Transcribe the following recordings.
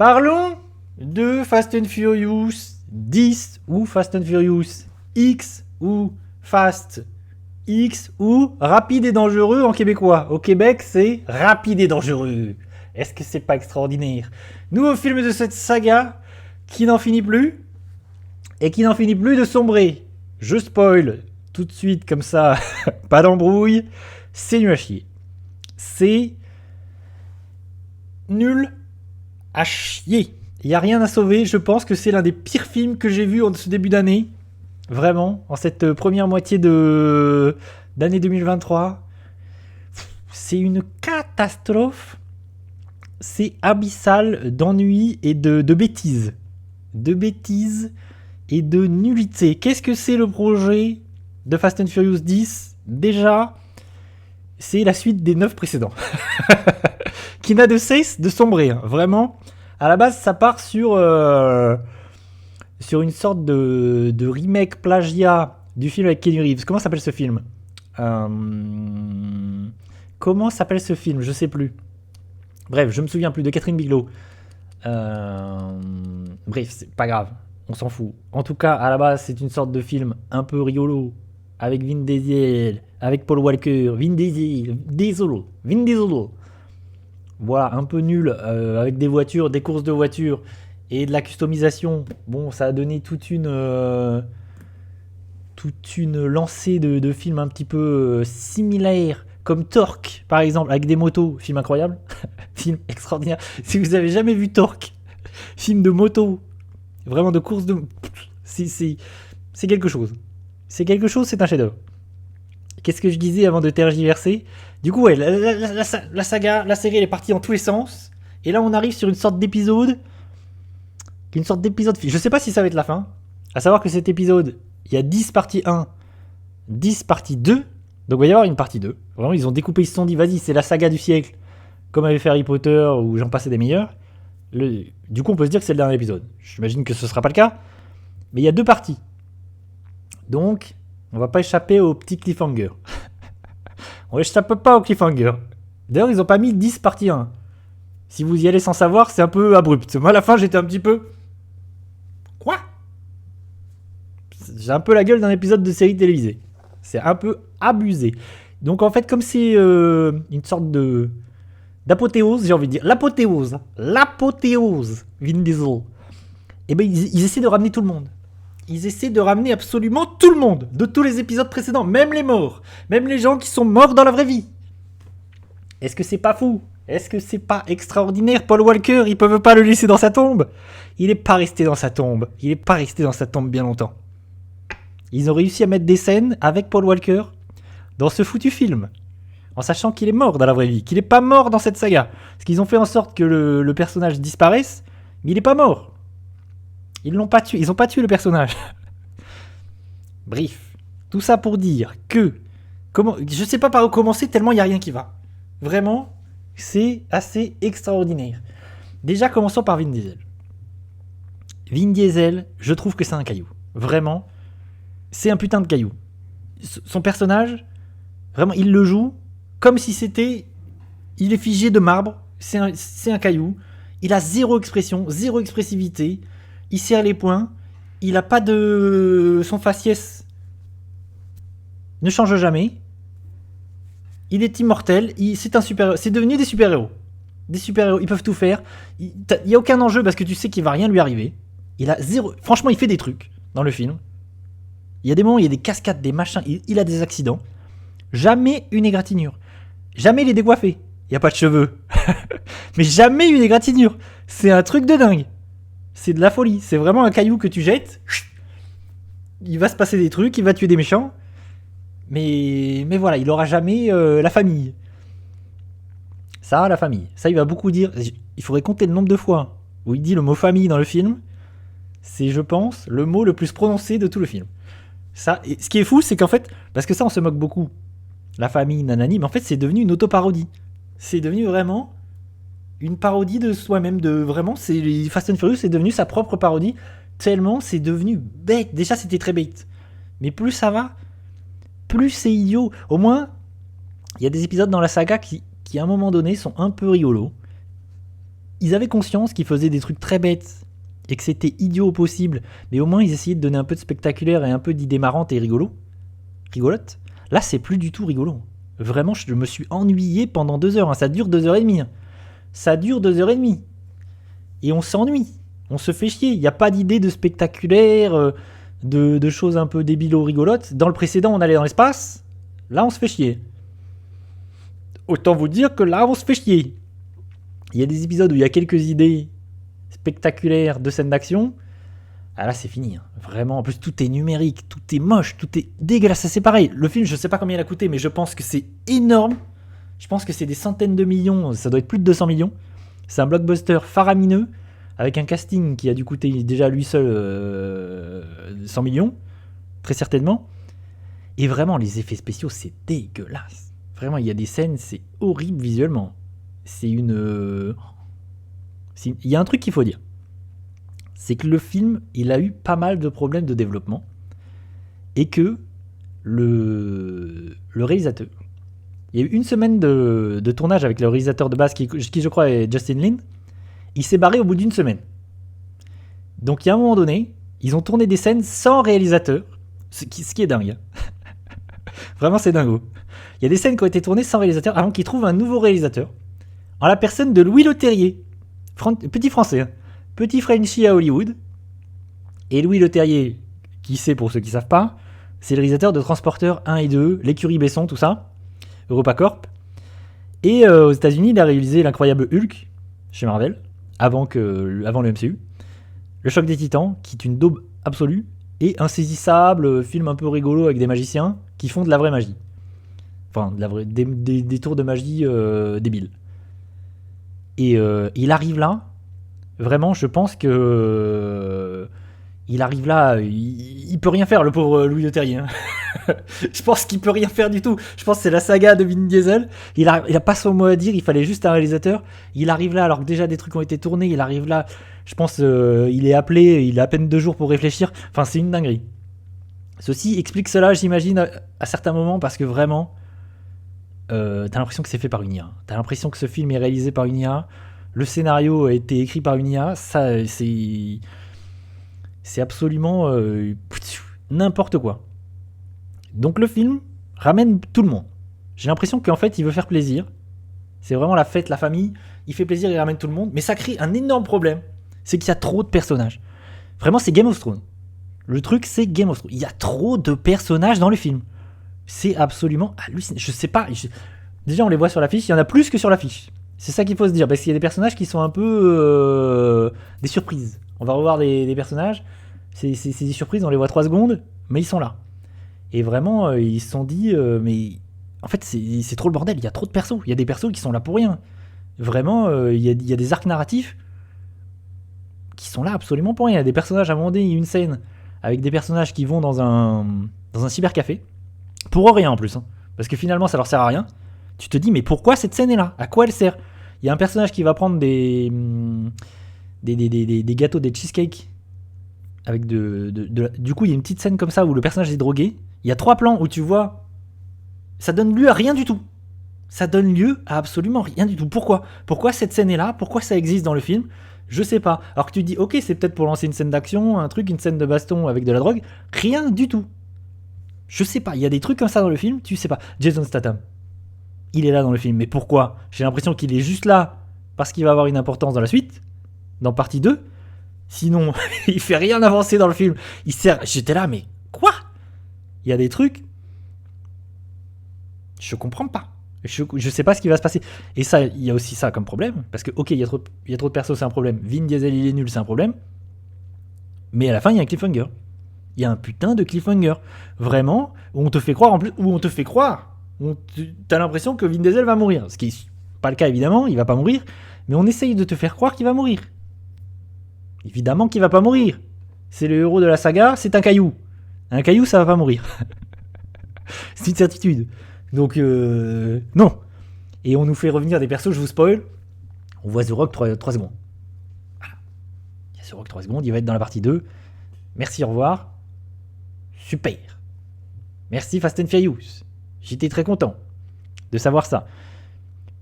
Parlons de Fast and Furious 10 ou Fast and Furious X ou Fast X ou Rapide et Dangereux en québécois. Au Québec, c'est Rapide et Dangereux. Est-ce que c'est pas extraordinaire? Nouveau film de cette saga qui n'en finit plus et qui n'en finit plus de sombrer. Je spoil tout de suite comme ça, pas d'embrouille. C'est nul à chier. C'est nul à chier. Il n'y a rien à sauver. Je pense que c'est l'un des pires films que j'ai vu en ce début d'année. Vraiment, en cette première moitié d'année 2023. C'est une catastrophe. C'est abyssal d'ennui et de bêtises. De bêtises et de nullité. Qu'est-ce que c'est le projet de Fast and Furious 10 ? Déjà, c'est la suite des 9 précédents. Qui n'a de cesse de sombrer. Hein. Vraiment, à la base, ça part sur une sorte de remake plagiat du film avec Keanu Reeves. Comment s'appelle ce film ? Comment s'appelle ce film ? Je sais plus. Bref, je me souviens plus, de Catherine Bigelow. Bref, c'est pas grave, on s'en fout. En tout cas, à la base, c'est une sorte de film un peu rigolo, avec Vin Diesel, avec Paul Walker, Vin Diesel. Voilà, un peu nul, avec des voitures, des courses de voitures et de la customisation. Bon, ça a donné toute une lancée de films un petit peu similaires, comme Torque, par exemple, avec des motos. Film incroyable. Film extraordinaire. Si vous avez jamais vu Torque, film de moto, vraiment de course de... C'est quelque chose. C'est quelque chose, c'est un chef-d'œuvre. Qu'est-ce que je disais avant de tergiverser ? Du coup, ouais, la saga, la série, elle est partie dans tous les sens. Et là, on arrive sur une sorte d'épisode. Je sais pas si ça va être la fin. À savoir que cet épisode, il y a 10 parties 1, 10 parties 2. Donc, il va y avoir une partie 2. Vraiment, ils ont découpé, ils se sont dit, vas-y, c'est la saga du siècle. Comme avait fait Harry Potter ou j'en passais des meilleurs. Du coup, on peut se dire que c'est le dernier épisode. J'imagine que ce sera pas le cas. Mais il y a 2 parties. Donc, on va pas échapper au petit cliffhanger. On échappe pas au cliffhanger. D'ailleurs, ils ont pas mis 10 parties 1. Si vous y allez sans savoir, c'est un peu abrupt. Moi, à la fin, j'étais un petit peu... Quoi ? J'ai un peu la gueule d'un épisode de série télévisée. C'est un peu abusé. Donc, en fait, comme c'est une sorte d'apothéose, j'ai envie de dire. L'apothéose, Vin Diesel. Et ben, ils essaient de ramener tout le monde. Ils essaient de ramener absolument tout le monde, de tous les épisodes précédents, même les morts, même les gens qui sont morts dans la vraie vie. Est-ce que c'est pas fou ? Est-ce que c'est pas extraordinaire ? Paul Walker, ils peuvent pas le laisser dans sa tombe. Il est pas resté dans sa tombe. Il est pas resté dans sa tombe bien longtemps. Ils ont réussi à mettre des scènes avec Paul Walker dans ce foutu film, en sachant qu'il est mort dans la vraie vie, qu'il est pas mort dans cette saga. Parce qu'ils ont fait en sorte que le personnage disparaisse, mais il est pas mort. Ils l'ont pas tué, ils ont pas tué le personnage. Bref, tout ça pour dire que je sais pas par où commencer tellement il y a rien qui va. Vraiment, c'est assez extraordinaire. Déjà, commençons par Vin Diesel. Vin Diesel, je trouve que c'est un caillou. Vraiment, c'est un putain de caillou. Son personnage, vraiment, il le joue comme si c'était... Il est figé de marbre, c'est un caillou. Il a zéro expression, zéro expressivité. Il serre les poings. Il a pas de... Son faciès ne change jamais. Il est immortel. C'est un super... C'est devenu des super-héros. Des super-héros, ils peuvent tout faire. Il n'y a aucun enjeu parce que tu sais qu'il va rien lui arriver. Il a zéro... Franchement, il fait des trucs dans le film. Il y a des moments, il y a des cascades, des machins. Il a des accidents. Jamais une égratignure. Jamais il est décoiffé. Il n'y a pas de cheveux. Mais jamais une égratignure. C'est un truc de dingue. C'est de la folie. C'est vraiment un caillou que tu jettes. Il va se passer des trucs, il va tuer des méchants. Mais voilà, il aura jamais la famille. Ça, la famille. Ça, il va beaucoup dire. Il faudrait compter le nombre de fois où il dit le mot famille dans le film. C'est, je pense, le mot le plus prononcé de tout le film. Ça, et ce qui est fou, c'est qu'en fait, parce que ça, on se moque beaucoup. La famille, nanani, mais en fait, c'est devenu une autoparodie. C'est devenu vraiment une parodie de soi-même. De vraiment, c'est Fast and Furious, c'est devenu sa propre parodie. Tellement c'est devenu bête. Déjà, c'était très bête. Mais plus ça va, plus c'est idiot. Au moins, il y a des épisodes dans la saga qui à un moment donné, sont un peu rigolos. ils avaient conscience qu'ils faisaient des trucs très bêtes et que c'était idiot au possible, mais au moins ils essayaient de donner un peu de spectaculaire et un peu d'idées marrantes et rigolotes. Là, c'est plus du tout rigolo. Vraiment, je me suis ennuyé pendant 2 heures. Ça dure 2 h 30. Ça dure 2 h 30. Et on s'ennuie. On se fait chier. Il n'y a pas d'idée de spectaculaire, de choses un peu débilo-rigolotes. Dans le précédent, on allait dans l'espace. Là, on se fait chier. Autant vous dire que là, on se fait chier. Il y a des épisodes où il y a quelques idées spectaculaires de scènes d'action. Ah là, c'est fini. Vraiment, en plus, tout est numérique, tout est moche, tout est dégueulasse. C'est pareil. Le film, je sais pas combien il a coûté, mais je pense que c'est énorme. Je pense que c'est des centaines de millions. Ça doit être plus de 200 millions. C'est un blockbuster faramineux, avec un casting qui a dû coûter déjà à lui seul 100 millions, très certainement. Et vraiment, les effets spéciaux, c'est dégueulasse. Vraiment, il y a des scènes, c'est horrible visuellement. C'est une... Il y a un truc qu'il faut dire. C'est que le film, il a eu pas mal de problèmes de développement. Et que le réalisateur... Il y a eu une semaine de tournage avec le réalisateur de base, qui je crois est Justin Lin. Il s'est barré au bout d'une semaine. Donc il y a un moment donné, ils ont tourné des scènes sans réalisateur. Ce qui est dingue. Vraiment, c'est dingo. Il y a des scènes qui ont été tournées sans réalisateur avant qu'ils trouvent un nouveau réalisateur. En la personne de Louis Leterrier. Petit français. Hein. Petit Frenchie à Hollywood. Et Louis Leterrier, qui c'est pour ceux qui ne savent pas, c'est le réalisateur de Transporteur 1 et 2, L'écurie Besson, tout ça. EuropaCorp. Et aux États-Unis, il a réalisé l'incroyable Hulk chez Marvel, avant le MCU. Le Choc des Titans, qui est une daube absolue, et Insaisissable, film un peu rigolo avec des magiciens qui font de la vraie magie. Enfin, des tours de magie débiles. Et il arrive là, vraiment, je pense que... il arrive là, il peut rien faire, le pauvre Louis Leterrier. Hein. Je pense qu'il peut rien faire du tout. Je pense que c'est la saga de Vin Diesel. Il a pas son mot à dire, il fallait juste un réalisateur. Il arrive là alors que déjà des trucs ont été tournés. Il arrive là, je pense, il est appelé, il a à peine 2 jours pour réfléchir. Enfin, c'est une dinguerie. Ceci explique cela, j'imagine, à certains moments, parce que vraiment, t'as l'impression que c'est fait par une IA. T'as l'impression que ce film est réalisé par une IA. Le scénario a été écrit par une IA. Ça, c'est absolument n'importe quoi. Donc le film ramène tout le monde. J'ai l'impression qu'en fait, il veut faire plaisir. C'est vraiment la fête, la famille. Il fait plaisir, il ramène tout le monde. Mais ça crée un énorme problème. C'est qu'il y a trop de personnages. Vraiment, c'est Game of Thrones. Le truc, c'est Game of Thrones. Il y a trop de personnages dans le film. C'est absolument hallucinant. Je sais pas. Déjà, on les voit sur l'affiche. Il y en a plus que sur l'affiche. C'est ça qu'il faut se dire. Parce qu'il y a des personnages qui sont un peu des surprises. On va revoir des personnages. C'est des surprises, on les voit 3 secondes. Mais ils sont là. Et vraiment, ils se sont dit, mais en fait, c'est trop le bordel. Il y a trop de persos. Il y a des persos qui sont là pour rien. Vraiment, il y a des arcs narratifs qui sont là absolument pour rien. Il y a des personnages, à un moment donné, il y a une scène avec des personnages qui vont dans un cybercafé. Pour rien en plus. Hein, parce que finalement, ça leur sert à rien. Tu te dis, mais pourquoi cette scène est là ? À quoi elle sert ? Il y a un personnage qui va prendre des gâteaux, des cheesecakes. Avec du coup, il y a une petite scène comme ça où le personnage est drogué. Il y a 3 plans où tu vois, ça donne lieu à rien du tout. Ça donne lieu à absolument rien du tout. Pourquoi cette scène est là ? Pourquoi ça existe dans le film ? Je sais pas. Alors que tu dis, ok, c'est peut-être pour lancer une scène d'action, un truc, une scène de baston avec de la drogue. Rien du tout. Je sais pas. Il y a des trucs comme ça dans le film, tu sais pas. Jason Statham, il est là dans le film. Mais pourquoi ? J'ai l'impression qu'il est juste là parce qu'il va avoir une importance dans la suite, dans partie 2. Sinon, il fait rien avancer dans le film. J'étais là, mais quoi ? Il y a des trucs, je comprends pas. Je sais pas ce qui va se passer. Et ça, il y a aussi ça comme problème. Parce que, ok, il y a trop de persos, c'est un problème. Vin Diesel, il est nul, c'est un problème. Mais à la fin, il y a un cliffhanger. Il y a un putain de cliffhanger. Vraiment, où on te fait croire, t'as l'impression que Vin Diesel va mourir. Ce qui est pas le cas, évidemment, il va pas mourir. Mais on essaye de te faire croire qu'il va mourir. Évidemment qu'il va pas mourir. C'est le héros de la saga, c'est un caillou. Un caillou, ça va pas mourir. C'est une certitude. Donc, non. Et on nous fait revenir des persos, je vous spoil. On voit The Rock 3 secondes. Voilà. Il y a The Rock 3 secondes, il va être dans la partie 2. Merci, au revoir. Super. Merci Fast and Furious. J'étais très content de savoir ça.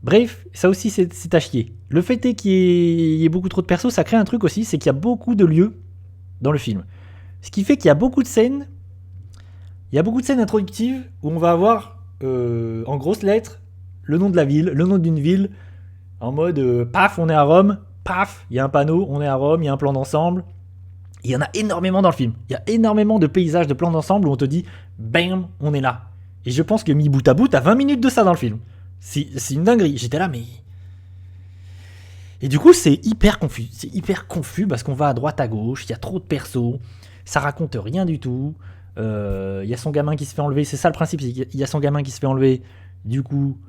Bref, ça aussi c'est à chier. Le fait est qu'il y ait beaucoup trop de persos, ça crée un truc aussi, c'est qu'il y a beaucoup de lieux dans le film. Ce qui fait qu'il y a beaucoup de scènes, introductives où on va avoir en grosses lettres le nom de la ville, le nom d'une ville, en mode paf, on est à Rome, paf, il y a un panneau, on est à Rome, il y a un plan d'ensemble. Il y en a énormément dans le film. Il y a énormément de paysages, de plans d'ensemble où on te dit bam, on est là. Et je pense que mis bout à bout, t'as 20 minutes de ça dans le film. C'est une dinguerie. J'étais là, mais. Et du coup, c'est hyper confus. C'est hyper confus parce qu'on va à droite, à gauche, il y a trop de persos, ça raconte rien du tout. Il y a son gamin qui se fait enlever. C'est ça le principe. Il y a son gamin qui se fait enlever. Du coup,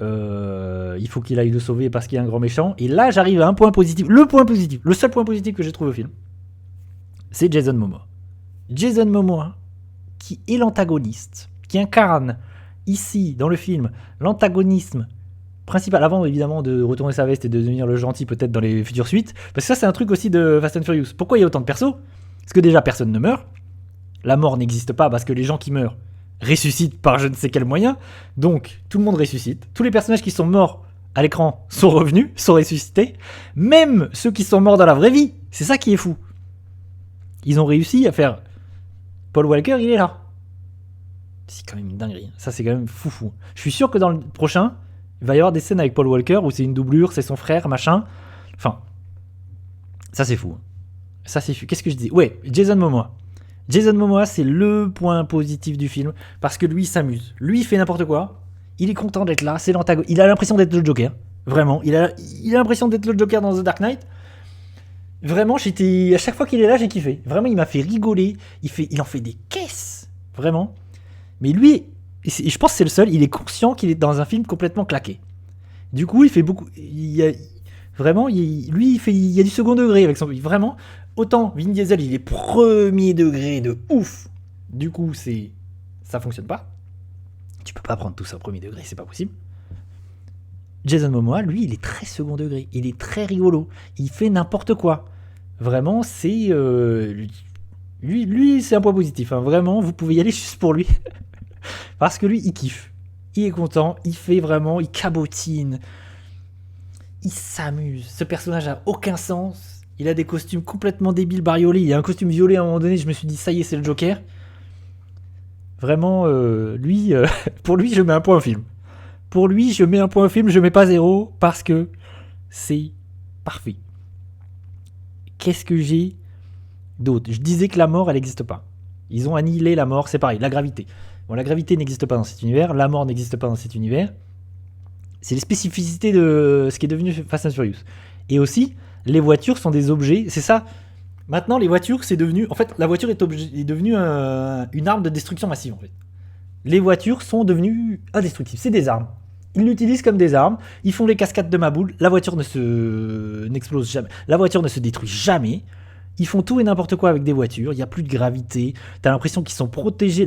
il faut qu'il aille le sauver parce qu'il y a un grand méchant. Et là, j'arrive à un point positif. Le seul point positif que j'ai trouvé au film, c'est Jason Momoa. Jason Momoa, qui est l'antagoniste, qui incarne ici, dans le film, l'antagonisme principal, avant évidemment de retourner sa veste et de devenir le gentil peut-être dans les futures suites, parce que ça c'est un truc aussi de Fast and Furious. Pourquoi il y a autant de persos ? Parce que déjà personne ne meurt, la mort n'existe pas parce que les gens qui meurent ressuscitent par je ne sais quel moyen, donc tout le monde ressuscite, tous les personnages qui sont morts à l'écran sont revenus, sont ressuscités, même ceux qui sont morts dans la vraie vie, c'est ça qui est fou. Ils ont réussi à faire... Paul Walker, il est là. C'est quand même une dinguerie. Ça, c'est quand même foufou. Je suis sûr que dans le prochain, il va y avoir des scènes avec Paul Walker où c'est une doublure, c'est son frère, machin. Enfin, ça, c'est fou. Ça, c'est fou. Qu'est-ce que je dis ? Ouais, Jason Momoa. Jason Momoa, c'est le point positif du film parce que lui, il s'amuse. Lui, il fait n'importe quoi. Il est content d'être là. C'est l'antagoniste. Il a l'impression d'être le Joker. Vraiment. Il a l'impression d'être le Joker dans The Dark Knight. Vraiment, à chaque fois qu'il est là, j'ai kiffé. Vraiment, il m'a fait rigoler. Il en fait des caisses. Vraiment. Mais lui, et je pense que c'est le seul, il est conscient qu'il est dans un film complètement claqué. Du coup, il fait beaucoup. Il y a du second degré avec son. Vraiment, autant Vin Diesel, il est premier degré de ouf. Du coup, ça fonctionne pas. Tu peux pas prendre tout ça au premier degré, c'est pas possible. Jason Momoa, lui, il est très second degré. Il est très rigolo. Il fait n'importe quoi. Vraiment, c'est... lui, c'est un point positif. Hein. Vraiment, vous pouvez y aller juste pour lui. Parce que lui, il kiffe. Il est content. Il fait vraiment... Il cabotine. Il s'amuse. Ce personnage a aucun sens. Il a des costumes complètement débiles, bariolés. Il y a un costume violet à un moment donné. Je me suis dit, ça y est, c'est le Joker. Vraiment, lui... pour lui, je mets un point au film. Pour lui, je mets un point au film, je mets pas 0 parce que c'est parfait. Qu'est-ce que j'ai d'autre ? Je disais que la mort, elle n'existe pas. Ils ont annihilé la mort, c'est pareil, la gravité. Bon, la gravité n'existe pas dans cet univers, la mort n'existe pas dans cet univers. C'est les spécificités de ce qui est devenu Fast and Furious. Et aussi, les voitures sont des objets, c'est ça. Maintenant, les voitures, c'est devenu... En fait, la voiture est devenue une arme de destruction massive, en fait. Les voitures sont devenues indestructibles, c'est des armes. Ils l'utilisent comme des armes, ils font les cascades de Maboule, la voiture n'explose jamais, la voiture ne se détruit jamais. Ils font tout et n'importe quoi avec des voitures, il n'y a plus de gravité, t'as l'impression qu'ils sont protégés.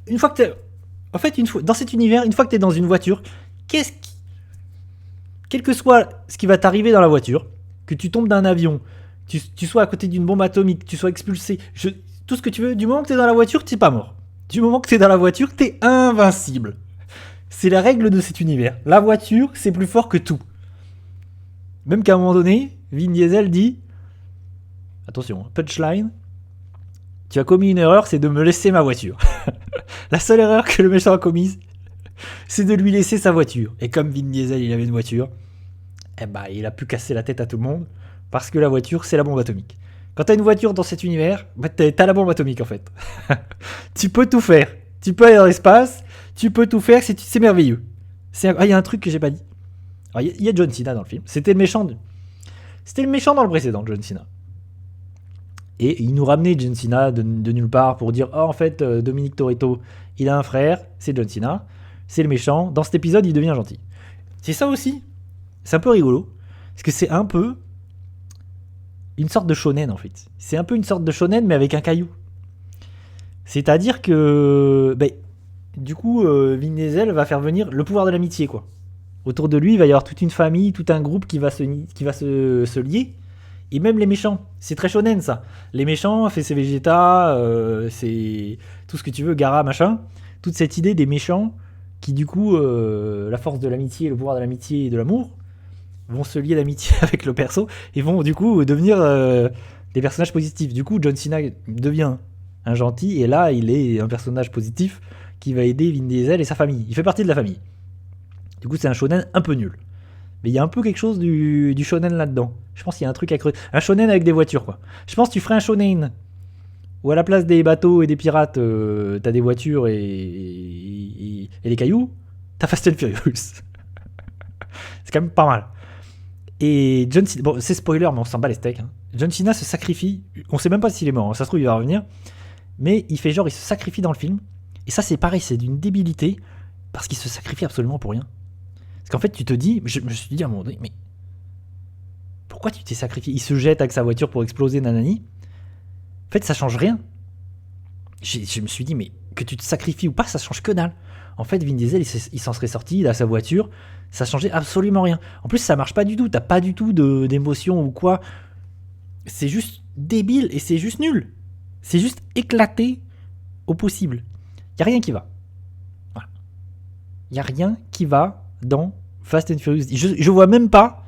Une fois que t'es... En fait, dans cet univers, une fois que t'es dans une voiture, quel que soit ce qui va t'arriver dans la voiture, que tu tombes d'un avion, tu sois à côté d'une bombe atomique, tu sois expulsé, tout ce que tu veux, du moment que t'es dans la voiture, t'es pas mort. Du moment que t'es dans la voiture, t'es invincible. C'est la règle de cet univers. La voiture, c'est plus fort que tout. Même qu'à un moment donné, Vin Diesel dit... Attention, punchline. Tu as commis une erreur, c'est de me laisser ma voiture. La seule erreur que le méchant a commise, c'est de lui laisser sa voiture. Et comme Vin Diesel, il avait une voiture, il a pu casser la tête à tout le monde, parce que la voiture, c'est la bombe atomique. Quand t'as une voiture dans cet univers, t'as la bombe atomique en fait. Tu peux tout faire. Tu peux aller dans l'espace, tu peux tout faire, c'est merveilleux. Il y a un truc que j'ai pas dit. Il y a John Cena dans le film. C'était le méchant dans le précédent, John Cena. Et il nous ramenait John Cena de nulle part pour dire, en fait, Dominic Toretto, il a un frère, c'est John Cena, c'est le méchant. Dans cet épisode, il devient gentil. C'est ça aussi. C'est un peu rigolo. Parce que c'est un peu une sorte de shonen en fait. C'est un peu une sorte de shonen mais avec un caillou. C'est-à-dire que du coup Vin Diesel va faire venir le pouvoir de l'amitié quoi. Autour de lui, il va y avoir toute une famille, tout un groupe qui va se lier. Et même les méchants, c'est très shonen ça. Les méchants, c'est Vegeta, c'est tout ce que tu veux, Gaara, machin. Toute cette idée des méchants qui du coup, la force de l'amitié, le pouvoir de l'amitié et de l'amour, vont se lier d'amitié avec le perso et vont du coup devenir des personnages positifs. Du coup, John Cena devient un gentil et là, il est un personnage positif qui va aider Vin Diesel et sa famille. Il fait partie de la famille. Du coup, c'est un shonen un peu nul. Mais il y a un peu quelque chose du shonen là-dedans. Je pense qu'il y a un truc à creuser. Un shonen avec des voitures, quoi. Je pense que tu ferais un shonen où à la place des bateaux et des pirates, t'as des voitures et des cailloux. T'as Fast and Furious. C'est quand même pas mal. Et John Cena, bon, c'est spoiler, mais on s'en bat les steaks. Hein. John Cena se sacrifie. On sait même pas s'il est mort. Hein. Ça se trouve, il va revenir. Mais il fait genre, il se sacrifie dans le film. Et ça, c'est pareil, c'est d'une débilité. Parce qu'il se sacrifie absolument pour rien. Parce qu'en fait, tu te dis, je me suis dit à un moment donné, mais pourquoi tu t'es sacrifié? Il se jette avec sa voiture pour exploser, nanani. En fait, ça change rien. Je me suis dit, mais que tu te sacrifies ou pas, ça change que dalle. En fait, Vin Diesel, il s'en serait sorti, il a sa voiture, ça changeait absolument rien. En plus, ça marche pas du tout, t'as pas du tout d'émotion ou quoi. C'est juste débile et c'est juste nul. C'est juste éclaté au possible. Y a rien qui va. Voilà. Y a rien qui va dans Fast and Furious. Je vois même pas,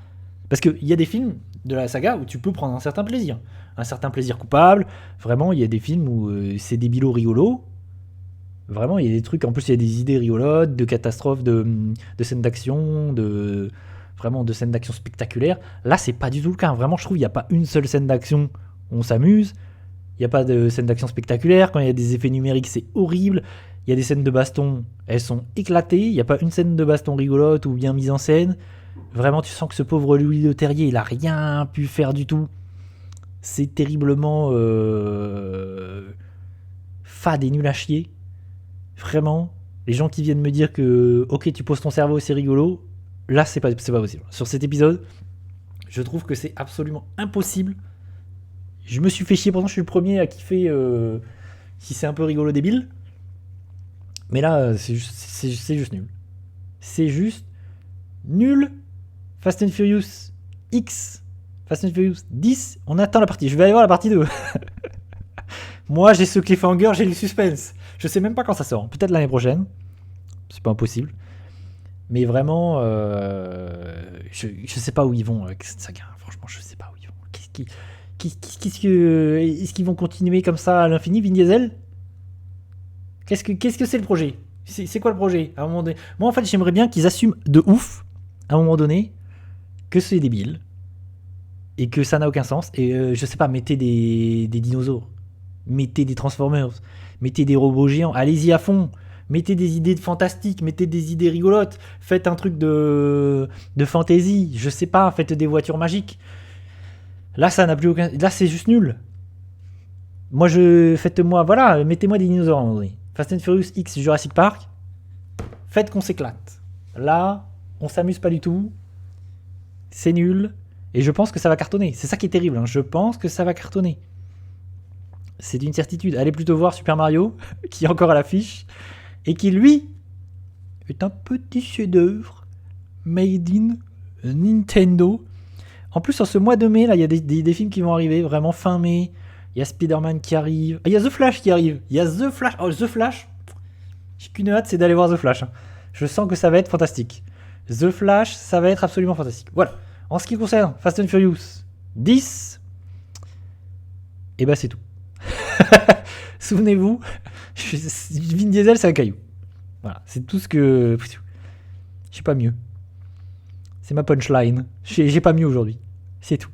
parce qu'il y a des films de la saga où tu peux prendre un certain plaisir coupable. Vraiment, il y a des films où c'est débilo rigolo. Vraiment, il y a des trucs, en plus il y a des idées rigolotes, de catastrophes, de scènes d'action, vraiment de scènes d'action spectaculaires. Là, c'est pas du tout le cas. Vraiment, je trouve qu'il n'y a pas une seule scène d'action où on s'amuse. Il n'y a pas de scène d'action spectaculaire. Quand il y a des effets numériques, c'est horrible. Il y a des scènes de baston, elles sont éclatées. Il n'y a pas une scène de baston rigolote ou bien mise en scène. Vraiment, tu sens que ce pauvre Louis Leterrier, il a rien pu faire du tout. C'est terriblement fade et nul à chier. Vraiment, les gens qui viennent me dire que ok, tu poses ton cerveau, c'est rigolo, là c'est pas possible. Sur cet épisode, je trouve que c'est absolument impossible. Je me suis fait chier, pourtant je suis le premier à kiffer si c'est un peu rigolo débile. Mais là, c'est juste nul. C'est juste nul. Fast and Furious X, Fast and Furious 10, on attend la partie. Je vais aller voir la partie 2. Moi, j'ai ce cliffhanger, j'ai le suspense. Je sais même pas quand ça sort. Peut-être l'année prochaine. C'est pas impossible. Mais vraiment, je sais pas où ils vont avec cette saga. Franchement, je sais pas où ils vont. Est-ce qu'ils vont continuer comme ça à l'infini, Vin Diesel? Qu'est-ce que c'est le projet? C'est quoi le projet à un moment donné? Moi, en fait, j'aimerais bien qu'ils assument de ouf, à un moment donné, que c'est débile. Et que ça n'a aucun sens. Et je sais pas, mettez des dinosaures. Mettez des Transformers, mettez des robots géants, allez-y à fond, mettez des idées de fantastique, mettez des idées rigolotes, faites un truc de fantasy, je sais pas, faites des voitures magiques. Là, ça n'a plus aucun... Là, c'est juste nul. Moi, faites-moi, voilà, mettez-moi des dinosaures à un moment donné. Fast and Furious X Jurassic Park, faites qu'on s'éclate. Là, on s'amuse pas du tout, c'est nul, et je pense que ça va cartonner. C'est ça qui est terrible, hein. Je pense que ça va cartonner. C'est une certitude. Allez plutôt voir Super Mario, qui est encore à l'affiche, et qui, lui, est un petit chef-d'œuvre made in Nintendo. En plus, en ce mois de mai, là, il y a des films qui vont arriver, vraiment fin mai. Il y a Spider-Man qui arrive. Il y a The Flash qui arrive. Il y a The Flash. Oh, The Flash. J'ai qu'une hâte, c'est d'aller voir The Flash. Hein. Je sens que ça va être fantastique. The Flash, ça va être absolument fantastique. Voilà. En ce qui concerne Fast and Furious 10, et ben c'est tout. Souvenez-vous, Vin Diesel, c'est un caillou. Voilà, c'est tout ce que... J'ai pas mieux. C'est ma punchline. J'ai pas mieux aujourd'hui. C'est tout.